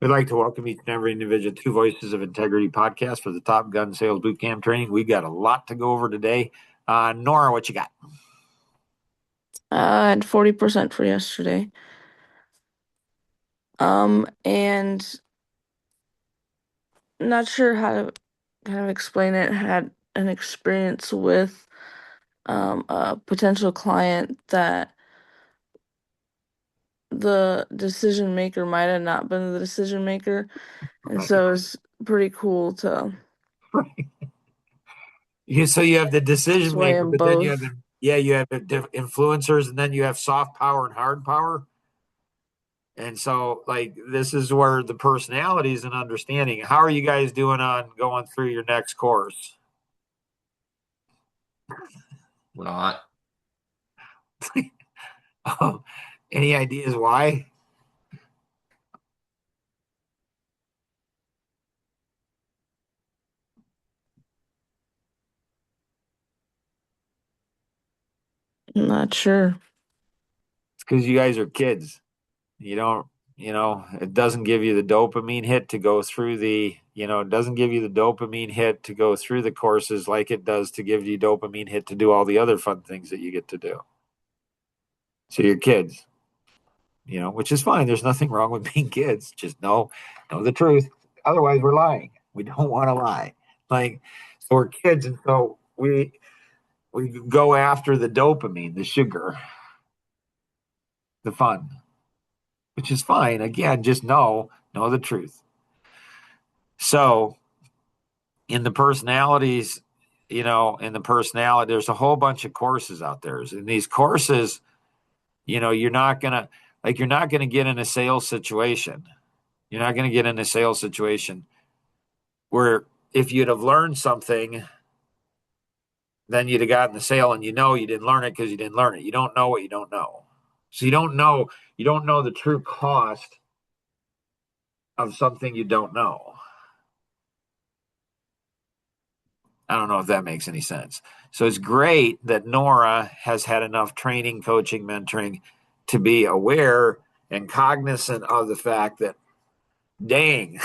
We'd like to welcome each and every individual to Voices of Integrity podcast for the Top Gun Sales Bootcamp training. We got a lot to go over today. Nora, what you got? I had 40% for yesterday. And not sure how to kind of explain it. Had an experience with a potential client that the decision maker might have not been the decision maker. And Right. so it's pretty cool to So you have the decision sway maker, them but then you have both. you have the influencers, and then you have soft power and hard power. And so, like, this is where the personalities and understanding. How are you guys doing on going through your next course? Not. Any ideas why? I'm not sure. It's because you guys are kids. You don't, it doesn't give you the dopamine hit to go through it doesn't give you the dopamine hit to go through the courses like it does to give you dopamine hit to do all the other fun things that you get to do. So you're kids, which is fine. There's nothing wrong with being kids. Just know the truth. Otherwise, we're lying. We don't want to lie. Like, so we're kids, and so we go after the dopamine, the sugar, the fun, which is fine. Again, just know the truth. So in the personalities, there's a whole bunch of courses out there. In these courses, you're not gonna get in a sales situation. You're not gonna get in a sales situation where if you'd have learned something, then you'd have gotten the sale, and you didn't learn it because you didn't learn it. You don't know what you don't know. So you don't know the true cost of something you don't know. I don't know if that makes any sense. So it's great that Nora has had enough training, coaching, mentoring to be aware and cognizant of the fact that, dang,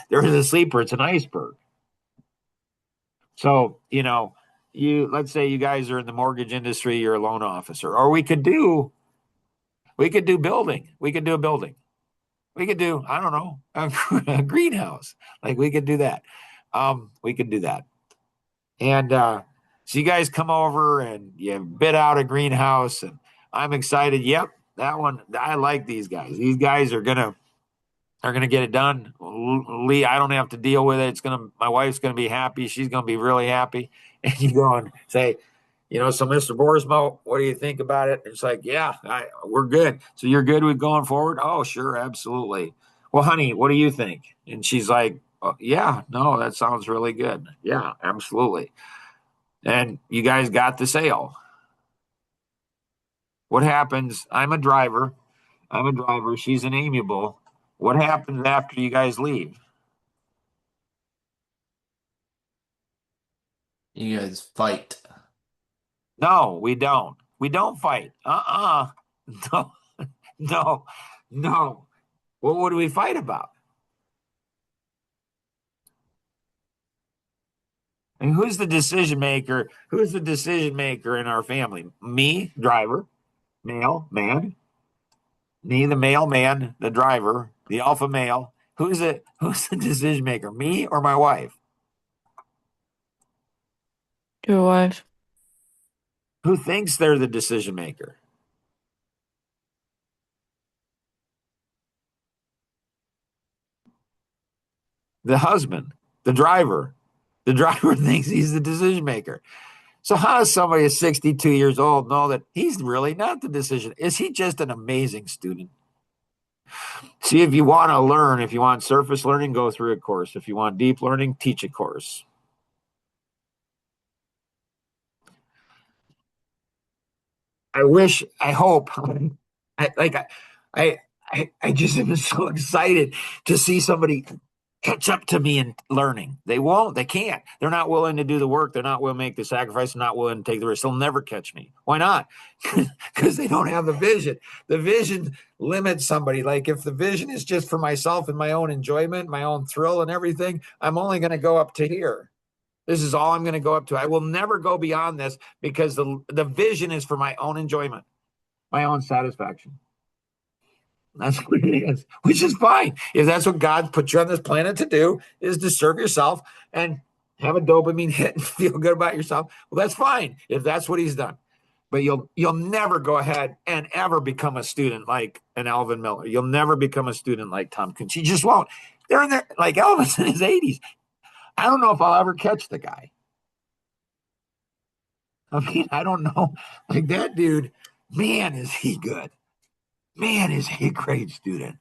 there is a sleeper. It's an iceberg. So, let's say you guys are in the mortgage industry, you're a loan officer, or we could do building. We could do a building. We could do, I don't know, a greenhouse. Like we could do that. We could do that. And so you guys come over and you bid out a greenhouse, and I'm excited. Yep, that one. I like these guys. These guys are gonna get it done. Lee, I don't have to deal with it. My wife's gonna be happy. She's gonna be really happy. And you go and say, so Mr. Borismo, what do you think about it? It's like, yeah, we're good. So you're good with going forward? Oh, sure, absolutely. Well, honey, what do you think? And she's like, oh, yeah, no, that sounds really good. Yeah, absolutely. And you guys got the sale. What happens? I'm a driver. She's an amiable. What happens after you guys leave? You guys fight. No, we don't. We don't fight. No, no, no. What would we fight about? And who's the decision maker? Who's the decision maker in our family? Me, driver, male, man. Me, the male man, the driver, the alpha male. Who's it? Who's the decision maker? Me or my wife? Your wife. Who thinks they're the decision maker? The husband, the driver. The driver thinks he's the decision maker. So how does somebody who's 62 years old know that he's really not the decision? Is he just an amazing student? See, if you want to learn, if you want surface learning, go through a course. If you want deep learning, teach a course. I hope, I like, I just am so excited to see somebody catch up to me in learning. They won't. They can't. They're not willing to do the work. They're not willing to make the sacrifice. They're not willing to take the risk. They'll never catch me. Why not? Because they don't have the vision. The vision limits somebody. Like if the vision is just for myself and my own enjoyment, my own thrill and everything, I'm only going to go up to here. This is all I'm going to go up to. I will never go beyond this because the vision is for my own enjoyment, my own satisfaction. That's what it is, which is fine. If that's what God put you on this planet to do, is to serve yourself and have a dopamine hit and feel good about yourself. Well, that's fine if that's what he's done. But you'll never go ahead and ever become a student like an Alvin Miller. You'll never become a student like Tom Coons. You just won't. They're in there like Elvis in his 80s. I don't know if I'll ever catch the guy. I mean, I don't know. Like that dude, man, is he good. Man, is he a great student.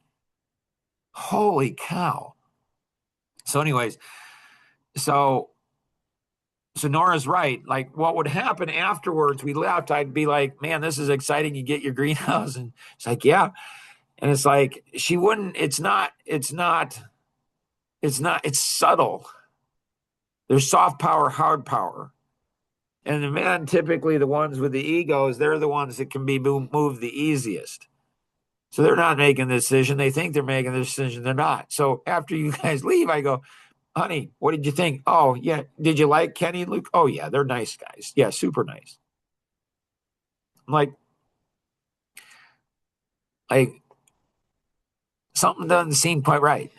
Holy cow. So anyways, so Nora's right. Like what would happen afterwards, we left, I'd be like, man, this is exciting. You get your greenhouse. And it's like, yeah. And it's like, she wouldn't, it's subtle. There's soft power, hard power. And the men, typically the ones with the egos, they're the ones that can be moved the easiest. So they're not making the decision. They think they're making the decision. They're not. So after you guys leave, I go, honey, what did you think? Oh, yeah. Did you like Kenny and Luke? Oh, yeah. They're nice guys. Yeah, super nice. I'm like something doesn't seem quite right.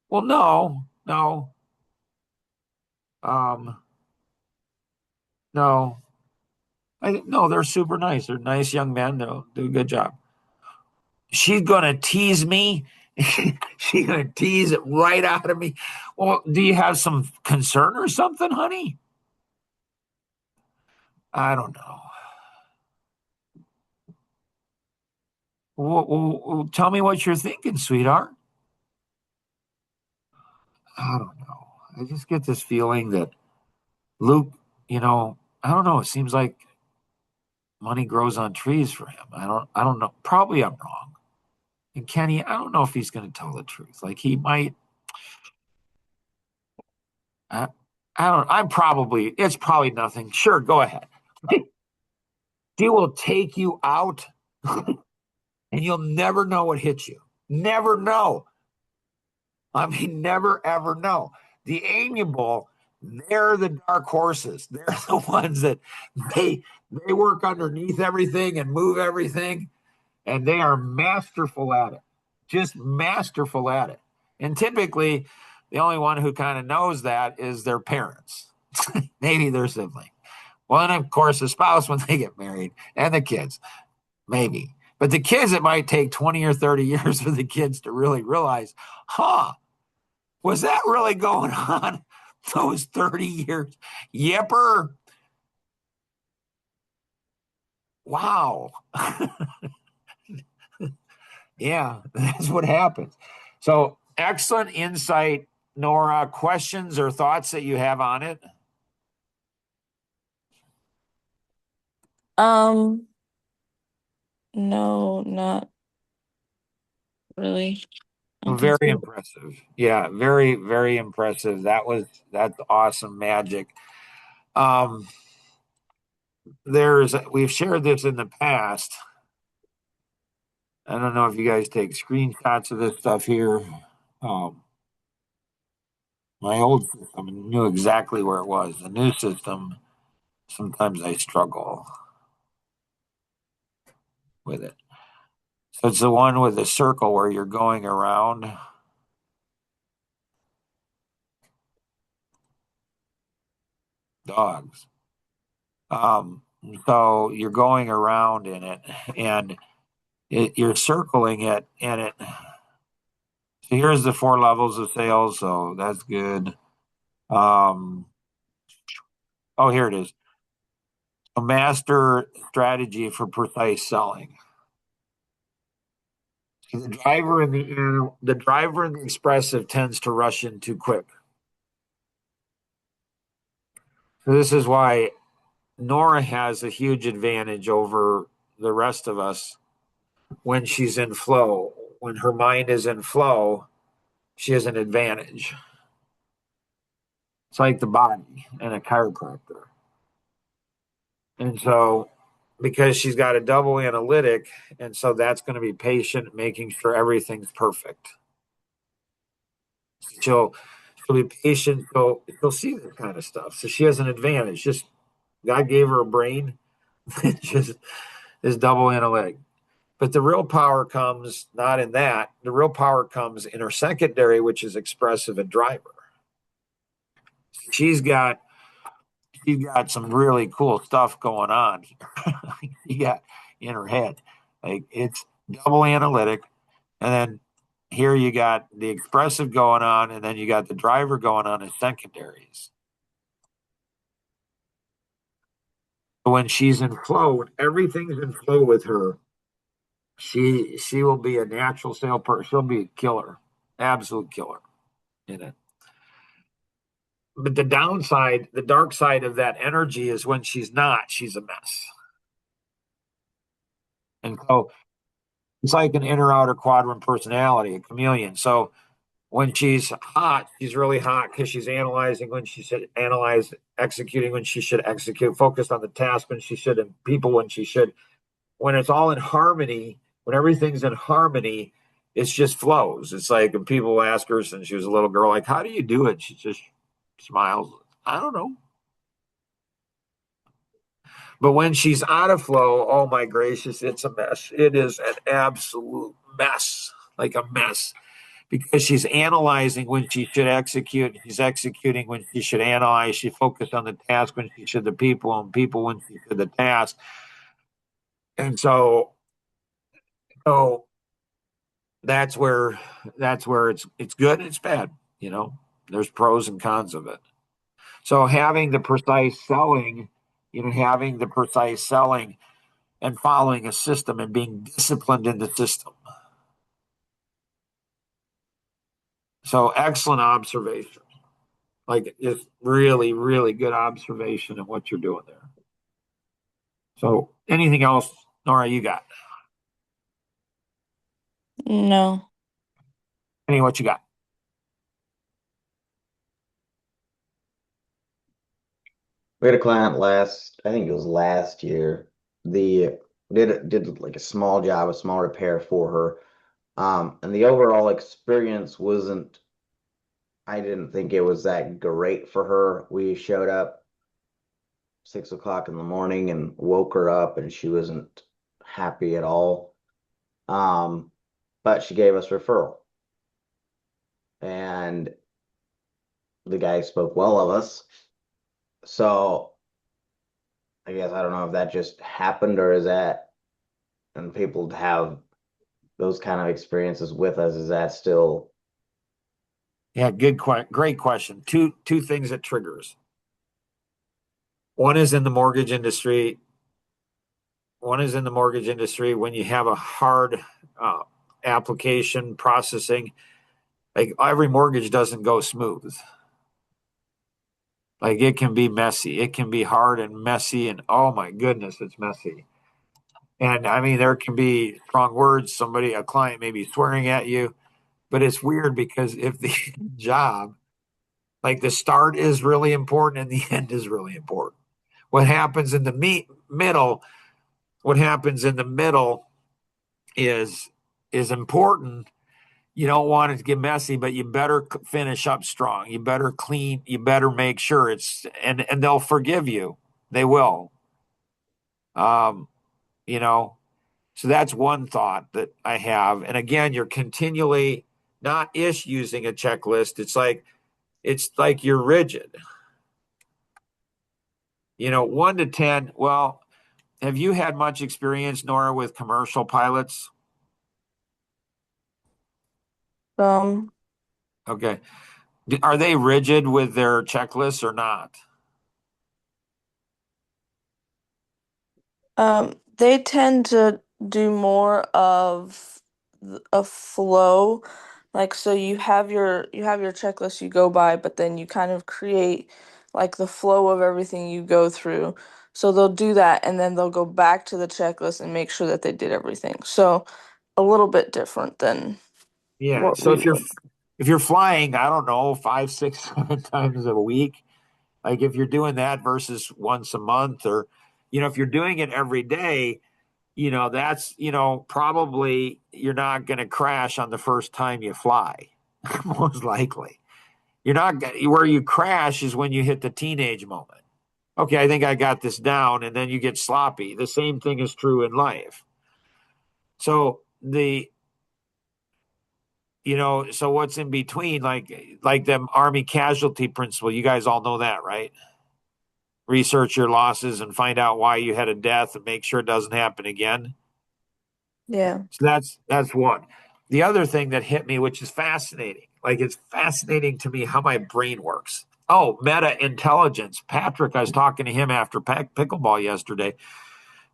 Well, no. No. No, they're super nice. They're nice young men. They'll do a good job. She's going to tease me. She's going to tease it right out of me. Well, do you have some concern or something, honey? I don't know. Well, tell me what you're thinking, sweetheart. I don't know. I just get this feeling that Luke, I don't know. It seems like money grows on trees for him. I don't know. Probably I'm wrong. And Kenny, I don't know if he's going to tell the truth. Like he might. I, I don't. It's probably nothing. Sure, go ahead. She will take you out, and you'll never know what hit you. Never know. I mean, never ever know. The amiable, they're the dark horses. They're the ones that they work underneath everything and move everything, and they are masterful at it. Just masterful at it. And typically, the only one who kind of knows that is their parents, maybe their sibling. Well, and of course, the spouse when they get married, and the kids, maybe. But the kids, it might take 20 or 30 years for the kids to really realize, was that really going on those 30 years? Yipper. Wow. Yeah, that's what happens. So excellent insight, Nora. Questions or thoughts that you have on it? No, not really. Very impressive. Yeah, very, very impressive. That's awesome magic. Um, we've shared this in the past. I don't know if you guys take screenshots of this stuff here. My old system knew exactly where it was. The new system, sometimes I struggle with it. So it's the one with the circle where you're going around. Dogs. So you're going around in it and you're circling it and it. So here's the 4 levels of sales. So that's good. Oh, here it is. A master strategy for precise selling. So the driver and the expressive tends to rush in too quick. So this is why Nora has a huge advantage over the rest of us when she's in flow. When her mind is in flow, she has an advantage. It's like the body and a chiropractor. And so, because she's got a double analytic, and so that's going to be patient, making sure everything's perfect. She'll she'll be patient. She'll see this kind of stuff. So she has an advantage. Just God gave her a brain. It just is double analytic. But the real power comes not in that. The real power comes in her secondary, which is expressive and driver. She's got she's got some really cool stuff going on. She got in her head. Like it's double analytic. And then here you got the expressive going on, and then you got the driver going on as secondaries. When she's in flow, when everything's in flow with her, she will be a natural sale person. She'll be a killer, absolute killer in it. But the downside, the dark side of that energy is when she's not, she's a mess. And so it's like an inner outer quadrant personality, a chameleon. So when she's hot, she's really hot because she's analyzing when she should analyze, executing when she should execute, focused on the task when she should, and people when she should. When it's all in harmony, when everything's in harmony, it's just flows. It's like when people ask her since she was a little girl, like, how do you do it? She just smiles. I don't know. But when she's out of flow, oh my gracious, it's a mess. It is an absolute mess, like a mess, because she's analyzing when she should execute. She's executing when she should analyze. She focused on the task when she should the people, and people when she should the task. And so that's where it's good and it's bad. You know, there's pros and cons of it. So having the precise selling and following a system and being disciplined in the system. So excellent observation. Like it's really, really good observation of what you're doing there. So anything else, Nora, you got? No. Any what you got? We had a client I think it was last year. The did like a small job, a small repair for her. And the overall experience wasn't, I didn't think it was that great for her. We showed up 6 o'clock in the morning and woke her up and she wasn't happy at all. But she gave us referral. And the guy spoke well of us. So I guess I don't know if that just happened or is that, and people have those kind of experiences with us, is that still? Yeah, great question. Two things that triggers. One is in the mortgage industry. One is in the mortgage industry when you have a hard application processing. Like every mortgage doesn't go smooth. Like it can be messy. It can be hard and messy, and oh my goodness, it's messy. And I mean, there can be strong words. A client may be swearing at you, but it's weird because if the job, like the start is really important and the end is really important. What happens in the middle, what happens in the middle is important. You don't want it to get messy, but you better finish up strong. You better clean. You better make sure and they'll forgive you. They will. Um, you know, so that's one thought that I have. And again, you're continually not using a checklist. It's like you're rigid. 1 to 10. Well, have you had much experience, Nora, with commercial pilots? Um, Okay. Are they rigid with their checklists or not? they tend to do more of a flow. Like so you have your checklist you go by, but then you kind of create like the flow of everything you go through. So they'll do that and then they'll go back to the checklist and make sure that they did everything. So a little bit different than Yeah. what So we if you're would. if you're flying, I don't know, 5, 6, 7 times a week, like if you're doing that versus once a month, or, if you're doing it every day, that's, probably you're not going to crash on the first time you fly, most likely. You're not where you crash is when you hit the teenage moment. Okay, I think I got this down, and then you get sloppy. The same thing is true in life. So so what's in between, like them Army casualty principle, you guys all know that, right? Research your losses and find out why you had a death and make sure it doesn't happen again. Yeah. So that's one. The other thing that hit me, which is fascinating, like it's fascinating to me how my brain works. Oh, meta intelligence. Patrick, I was talking to him after pickleball yesterday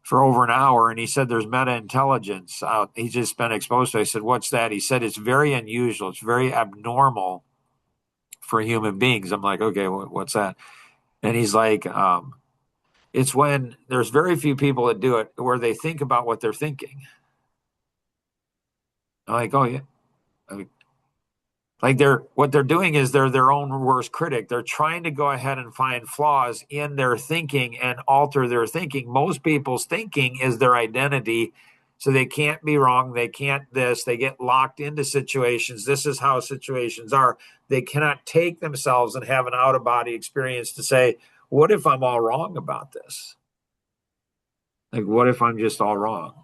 for over an hour, and he said there's meta intelligence. He's just been exposed to it. I said, what's that? He said it's very unusual. It's very abnormal for human beings. I'm like, okay, what's that? And he's like, it's when there's very few people that do it where they think about what they're thinking. I'm like, oh yeah. Like what they're doing is they're their own worst critic. They're trying to go ahead and find flaws in their thinking and alter their thinking. Most people's thinking is their identity. So they can't be wrong. They can't this. They get locked into situations. This is how situations are. They cannot take themselves and have an out-of-body experience to say, what if I'm all wrong about this? Like, what if I'm just all wrong?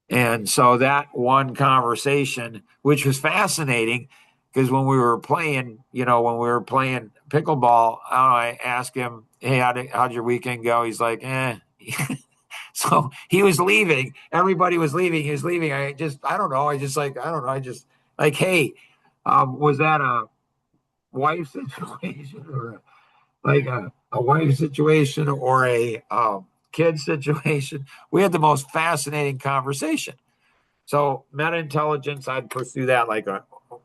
And so that one conversation, which was fascinating, because when we were playing, pickleball, I asked him, hey, how'd your weekend go? He's like, eh. So he was leaving. Everybody was leaving. He was leaving. I don't know. I don't know. I just like, hey, was that a wife situation or a wife situation or a kid situation? We had the most fascinating conversation. So meta intelligence, I'd pursue that like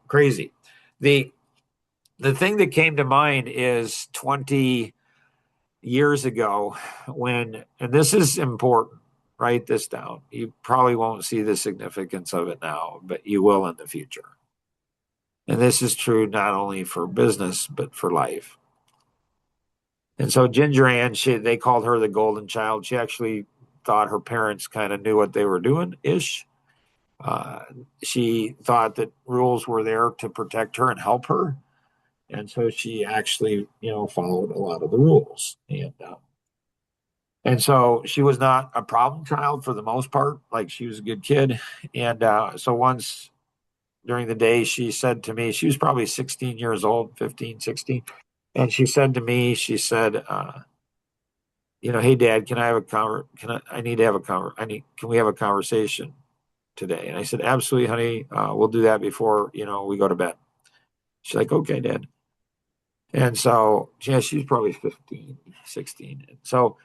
crazy. The thing that came to mind is 20 years ago and this is important, write this down. You probably won't see the significance of it now, but you will in the future. And this is true not only for business, but for life. And so Ginger Ann, they called her the golden child. She actually thought her parents kind of knew what they were doing ish. She thought that rules were there to protect her and help her. And so she actually, followed a lot of the rules. And so she was not a problem child for the most part. Like she was a good kid. And so once during the day, she said to me, she was probably 16 years old, 15, 16. And she said to me, hey Dad, can we have a conversation today? And I said, absolutely, honey. We'll do that before, we go to bed. She's like, okay, Dad. And so, yeah, she's probably 15, 16. And so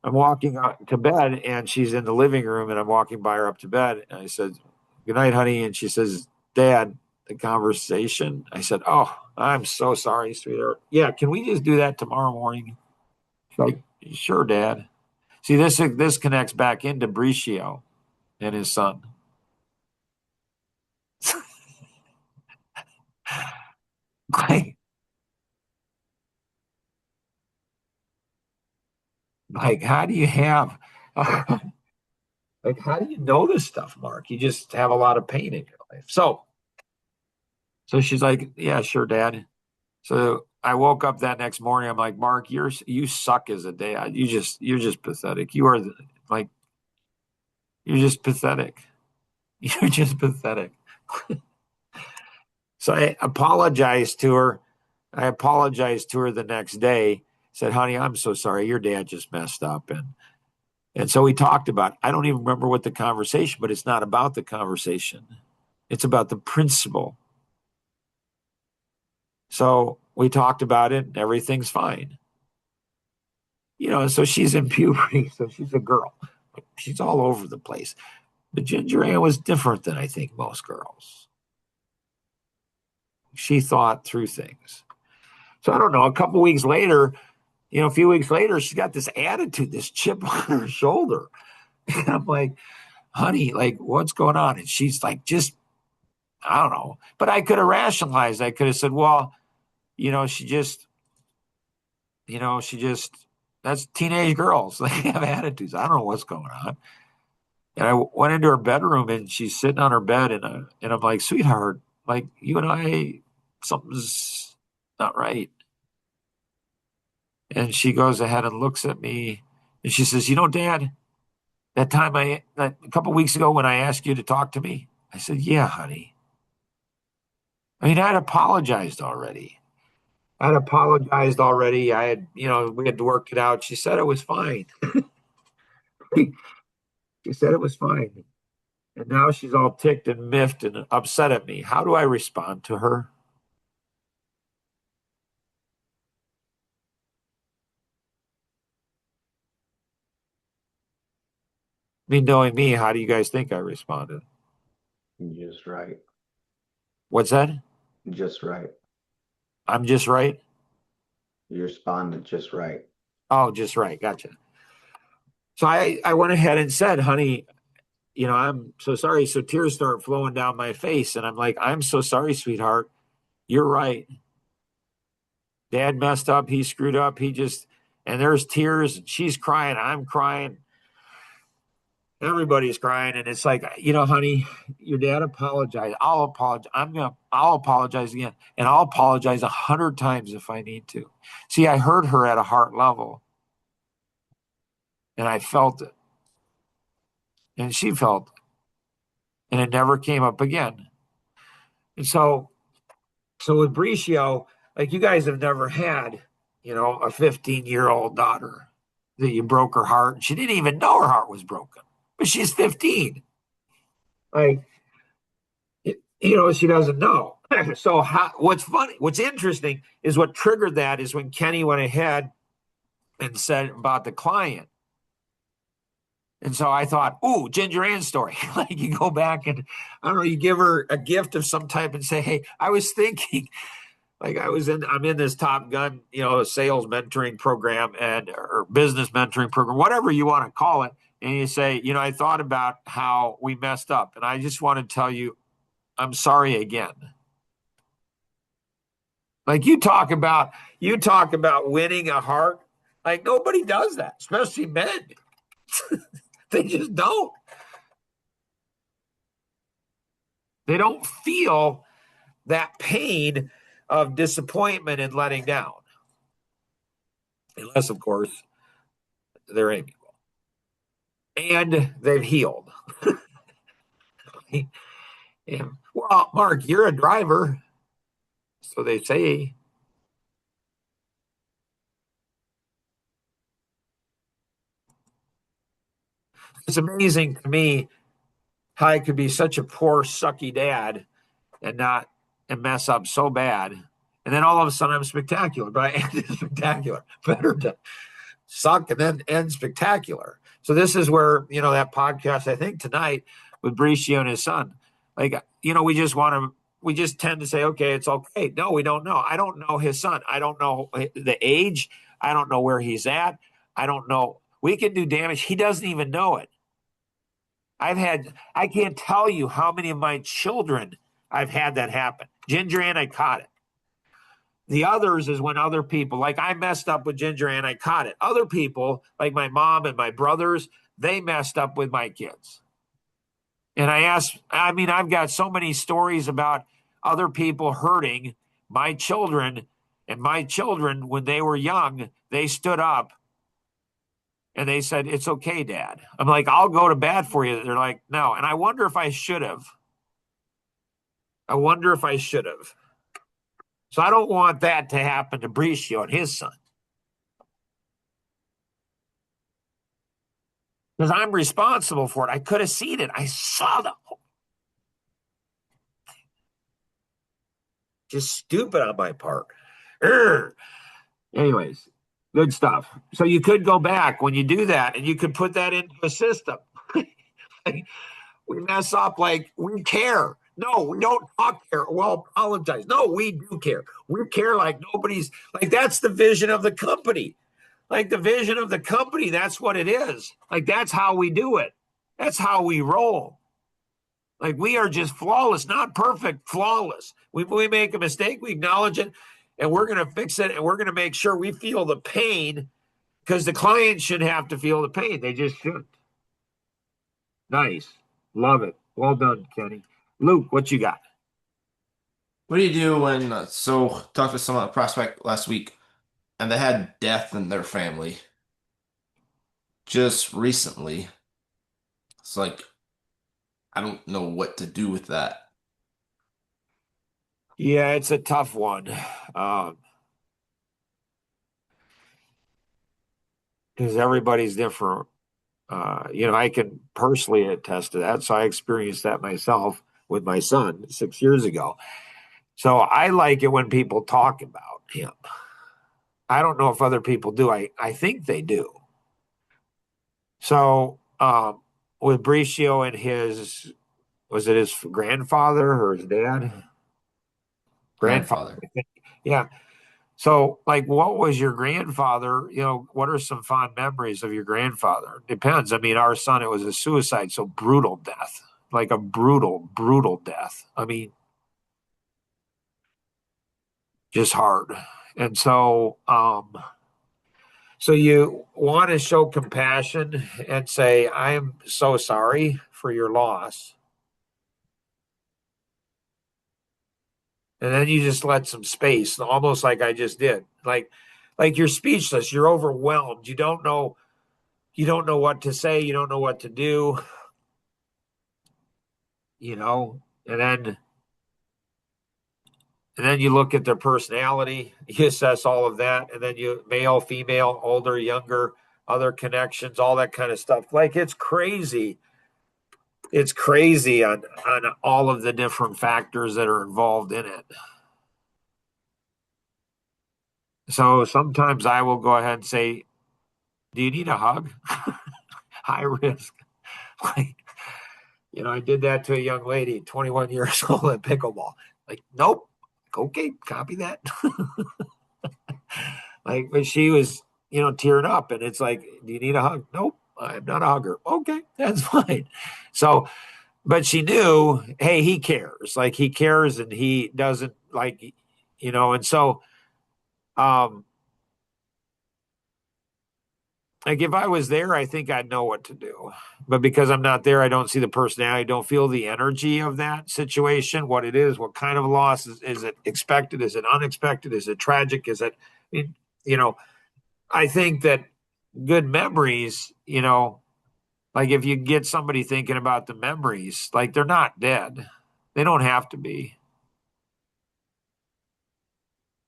I'm walking out to bed and she's in the living room and I'm walking by her up to bed. And I said, good night, honey. And she says, Dad, the conversation. I said, oh, I'm so sorry, sweetheart. Yeah, can we just do that tomorrow morning? She's like, sure, Dad. See, this connects back into Bricio and his son. like how do you have like how do you know this stuff, Mark? You just have a lot of pain in your life. So she's like, yeah, sure, Dad. So I woke up that next morning. I'm like, Mark, you suck as a dad. You're just pathetic. You're just pathetic. You're just pathetic. So I apologized to her. The next day. Said, honey, I'm so sorry. Your dad just messed up. And so we talked about it. I don't even remember what the conversation, but it's not about the conversation. It's about the principle. So we talked about it and everything's fine. So she's in puberty, so she's a girl. She's all over the place. But Ginger Ann was different than I think most girls. She thought through things. So I don't know, a few weeks later, she's got this attitude, this chip on her shoulder. And I'm like, honey, like, what's going on? And she's like, I don't know. But I could have rationalized. I could have said, well, you know, she just, that's teenage girls. They have attitudes. I don't know what's going on. And I went into her bedroom and she's sitting on her bed and I'm like, sweetheart, like you and I, something's not right. And she goes ahead and looks at me and she says, you know, Dad, that a couple weeks ago when I asked you to talk to me, I said, yeah, honey. I mean, I'd apologized already. I had, you know, we had to work it out. She said it was fine. She said it was fine. And now she's all ticked and miffed and upset at me. How do I respond to her? I mean, knowing me, how do you guys think I responded? Just right. What's that? Just right. I'm just right? You responded just right. Oh, just right. Gotcha. So I went ahead and said, honey, you know, I'm so sorry. So tears start flowing down my face. And I'm like, I'm so sorry, sweetheart. You're right. Dad messed up. He screwed up. And there's tears and she's crying. I'm crying. Everybody's crying. And it's like, you know, honey, your dad apologized. I'll apologize. I'll apologize again. And I'll apologize 100 times if I need to. See, I heard her at a heart level and I felt it. And she felt it. And it never came up again. And so with Bricio, like you guys have never had, you know, a 15-year-old daughter that you broke her heart. She didn't even know her heart was broken, but she's 15. Like, you know, she doesn't know. So what's funny, what's interesting is what triggered that is when Kenny went ahead and said about the client. And so I thought, ooh, Ginger Ann's story. Like you go back and I don't know, you give her a gift of some type and say, hey, I was thinking, like I'm in this Top Gun, you know, sales mentoring program or business mentoring program, whatever you want to call it. And you say, you know, I thought about how we messed up and I just want to tell you, I'm sorry again. Like you talk about winning a heart. Like nobody does that, especially men. They just don't. They don't feel that pain of disappointment and letting down. Unless, of course, they're amiable. And they've healed. And, well, Mark, you're a driver. So they say. It's amazing to me how I could be such a poor, sucky dad and mess up so bad. And then all of a sudden I'm spectacular, but I ended spectacular. Better to suck and then end spectacular. So this is where, you know, that podcast, I think tonight with Bricio and his son, like, you know, we just tend to say, okay, it's okay. No, we don't know. I don't know his son. I don't know the age. I don't know where he's at. I don't know. We can do damage. He doesn't even know it. I can't tell you how many of my children I've had that happen. Ginger Ann, I caught it. The others is when other people, like I messed up with Ginger Ann, I caught it. Other people, like my mom and my brothers, they messed up with my kids. And I've got so many stories about other people hurting my children, and my children, when they were young, they stood up and they said, it's okay, Dad. I'm like, I'll go to bat for you. They're like, no. And I wonder if I should have. So I don't want that to happen to Bricio and his son. Because I'm responsible for it. I could have seen it. I saw the just stupid on my part. Urgh. Anyways, good stuff. So you could go back when you do that and you could put that into a system. We mess up like we care. No, we don't talk care. Well, apologize. No, we do care. We care like nobody's like that's the vision of the company. Like the vision of the company, that's what it is. Like that's how we do it. That's how we roll. Like we are just flawless, not perfect, flawless. We make a mistake, we acknowledge it, and we're going to fix it, and we're going to make sure we feel the pain because the client should have to feel the pain. They just shouldn't. Nice. Love it. Well done, Kenny. Luke, what you got? What do you do when, talked to someone, a prospect last week, and they had death in their family just recently. It's like, I don't know what to do with that. Yeah, it's a tough one. Because everybody's different. I can personally attest to that. So I experienced that myself with my son 6 years ago. So I like it when people talk about him. I don't know if other people do. I think they do. So with Bricio and was it his grandfather or his dad? Grandfather. Grandfather. Yeah. So, like, what was your grandfather? What are some fond memories of your grandfather? Depends. I mean, our son, it was a suicide, so brutal death, like a brutal, brutal death. I mean, just hard. And so you want to show compassion and say, I am so sorry for your loss. And then you just let some space, almost like I just did. Like you're speechless, you're overwhelmed. You don't know what to say, you don't know what to do, you know, and then you look at their personality, you assess all of that, and then you male, female, older, younger, other connections, all that kind of stuff. Like it's crazy. It's crazy on all of the different factors that are involved in it. So sometimes I will go ahead and say, do you need a hug? High risk. Like, I did that to a young lady, 21 years old at pickleball. Like, nope. Okay, copy that. Like, but she was, tearing up, and it's like, do you need a hug? Nope, I'm not a hugger. Okay, that's fine. So, but she knew, hey, he cares. Like, he cares, and he doesn't and so, um, like if I was there, I think I'd know what to do. But because I'm not there, I don't see the personality, don't feel the energy of that situation, what it is, what kind of loss is it expected? Is it unexpected? Is it tragic? You know, I think that good memories, like if you get somebody thinking about the memories, like they're not dead. They don't have to be.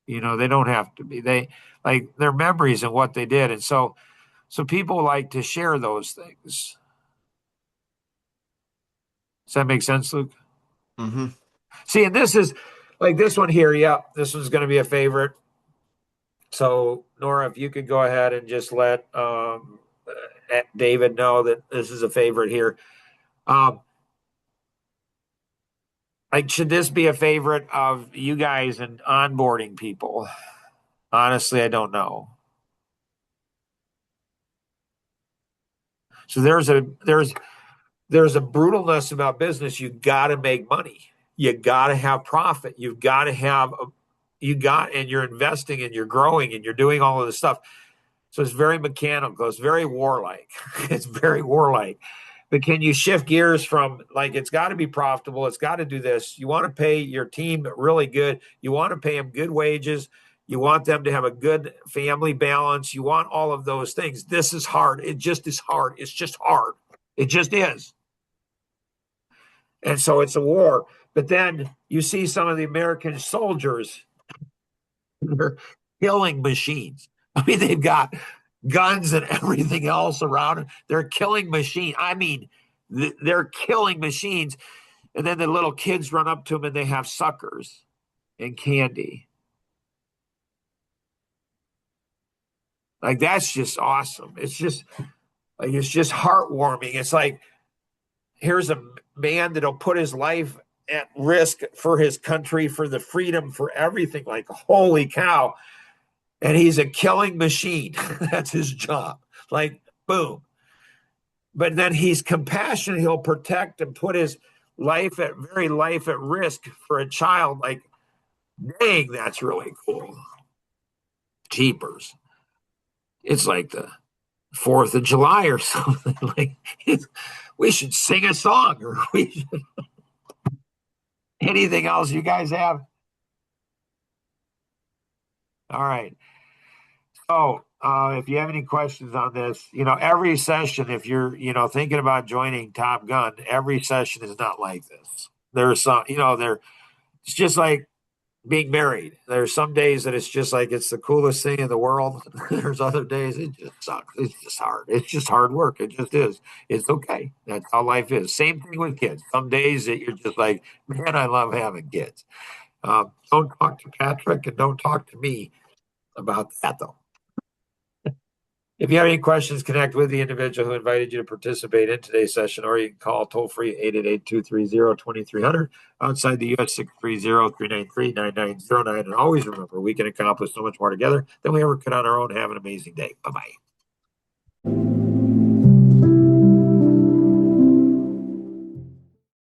They don't have to be. They like their memories and what they did. And so people like to share those things. Does that make sense, Luke? Mm-hmm. See, and this is like this one here. Yep, this one's going to be a favorite. So, Nora, if you could go ahead and just let David know that this is a favorite here. Like, should this be a favorite of you guys in onboarding people? Honestly, I don't know. So there's a brutalness about business. You got to make money. You got to have profit. You've got to have and you're investing and you're growing and you're doing all of this stuff. So it's very mechanical. It's very warlike. It's very warlike. But can you shift gears from like it's got to be profitable? It's got to do this. You want to pay your team really good. You want to pay them good wages. You want them to have a good family balance. You want all of those things. This is hard. It just is hard. It's just hard. It just is. And so it's a war. But then you see some of the American soldiers, they're killing machines. I mean, they've got guns and everything else around. They're killing machines. I mean, they're killing machines. And then the little kids run up to them and they have suckers and candy. Like, that's just awesome. It's just heartwarming. It's like, here's a man that'll put his life at risk for his country, for the freedom, for everything. Like, holy cow. And he's a killing machine. That's his job. Like, boom. But then he's compassionate. He'll protect and put his very life at risk for a child. Like, dang, that's really cool. Jeepers. It's like the 4th of July or something. Like, we should sing a song, or we should. Anything else you guys have? All right. So, if you have any questions on this, every session, if you're, thinking about joining Top Gun, every session is not like this. There's some, it's just like being married. There's some days that it's just like it's the coolest thing in the world. There's other days it just sucks. It's just hard. It's just hard work. It just is. It's okay. That's how life is. Same thing with kids. Some days that you're just like, man, I love having kids. Don't talk to Patrick and don't talk to me about that, though. If you have any questions, connect with the individual who invited you to participate in today's session, or you can call toll free 888-230-2300, outside the US 630-393-9909. And always remember, we can accomplish so much more together than we ever could on our own. Have an amazing day. Bye-bye.